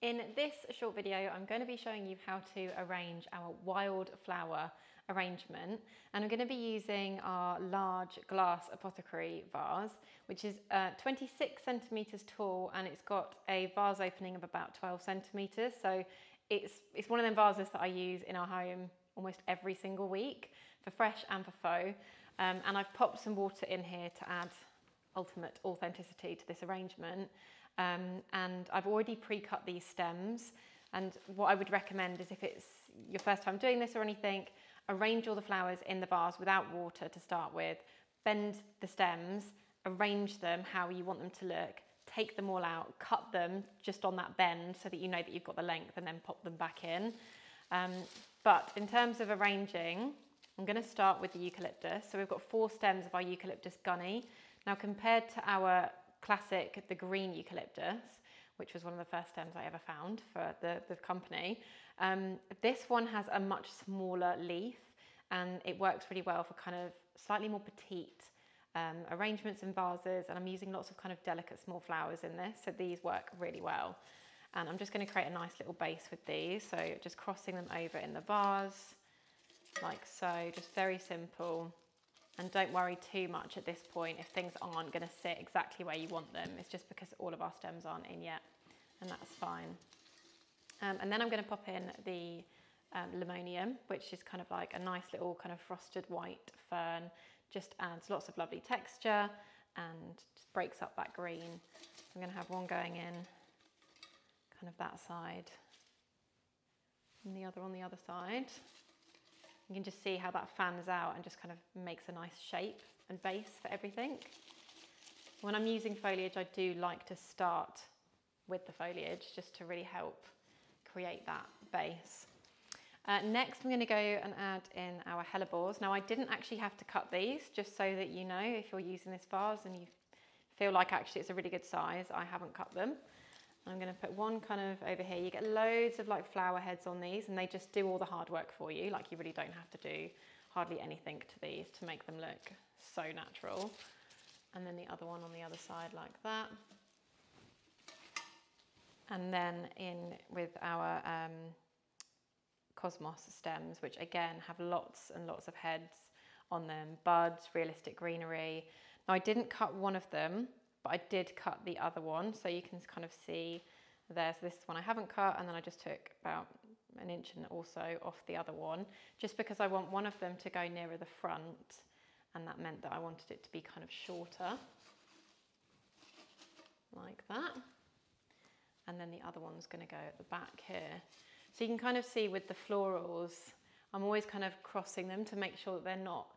In this short video, I'm going to be showing you how to arrange our wildflower arrangement, and I'm going to be using our large glass apothecary vase, which is 26 centimeters tall, and it's got a vase opening of about 12 centimeters. So it's one of them vases that I use in our home almost every single week for fresh and for faux. And I've popped some water in here to add ultimate authenticity to this arrangement. And I've already pre-cut these stems, and what I would recommend is, if it's your first time doing this or anything, arrange all the flowers in the vase without water to start with, bend the stems, arrange them how you want them to look, take them all out, cut them just on that bend so that you know that you've got the length, and then pop them back in. But in terms of arranging, I'm going to start with the eucalyptus. So we've got 4 stems of our eucalyptus gunny. Now, compared to our classic, the green eucalyptus, which was one of the first stems I ever found for the company, this one has a much smaller leaf, and it works really well for kind of slightly more petite arrangements and vases, and I'm using lots of kind of delicate small flowers in this, so these work really well. And I'm just going to create a nice little base with these, so just crossing them over in the vase like so, just very simple. And don't worry too much at this point if things aren't going to sit exactly where you want them. It's just because all of our stems aren't in yet, and that's fine. And then I'm going to pop in the limonium, which is kind of like a nice little kind of frosted white fern. Just adds lots of lovely texture and just breaks up that green. So I'm going to have one going in kind of that side and the other on the other side. You can just see how that fans out and just kind of makes a nice shape and base for everything. When I'm using foliage, I do like to start with the foliage just to really help create that base. Next, I'm going to go and add in our hellebores. Now, I didn't actually have to cut these, just so that you know, if you're using this vase and you feel like actually it's a really good size, I haven't cut them. I'm going to put one kind of over here. You get loads of like flower heads on these, and they just do all the hard work for you. Like, you really don't have to do hardly anything to these to make them look so natural. And then the other one on the other side like that. And then in with our cosmos stems, which again have lots and lots of heads on them, buds, realistic greenery. Now, I didn't cut one of them, but I did cut the other one, so you can kind of see there. So this one I haven't cut, and then I just took about 1 inch or so off the other one, just because I want one of them to go nearer the front, and that meant that I wanted it to be kind of shorter, like that. And then the other one's going to go at the back here. So you can kind of see with the florals, I'm always kind of crossing them to make sure that they're not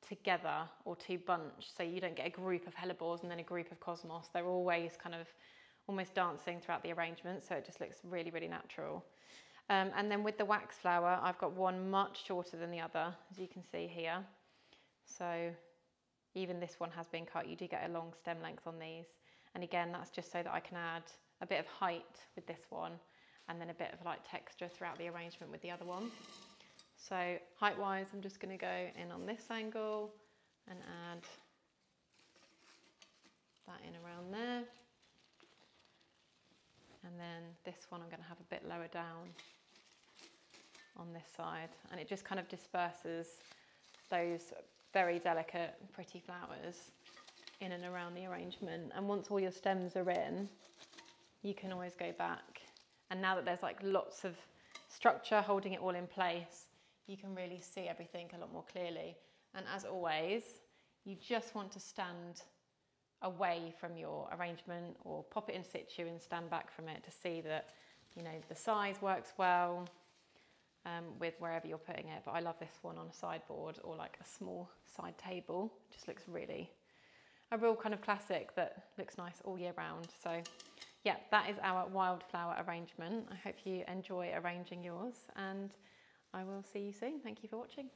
together or too bunched, so you don't get a group of hellebores and then a group of cosmos. They're always kind of almost dancing throughout the arrangement, so it just looks really, really natural. And then with the wax flower, I've got one much shorter than the other, as you can see here. So even this one has been cut. You do get a long stem length on these, and again, that's just so that I can add a bit of height with this one, and then a bit of like texture throughout the arrangement with the other one. So height-wise, I'm just going to go in on this angle and add that in around there. And then this one I'm going to have a bit lower down on this side. And it just kind of disperses those very delicate, pretty flowers in and around the arrangement. And once all your stems are in, you can always go back. And now that there's like lots of structure holding it all in place, you can really see everything a lot more clearly. And as always, you just want to stand away from your arrangement or pop it in situ and stand back from it to see that, you know, the size works well with wherever you're putting it. But I love this one on a sideboard or like a small side table. It just looks really, a real kind of classic that looks nice all year round. So yeah, that is our wildflower arrangement. I hope you enjoy arranging yours, and I will see you soon. Thank you for watching.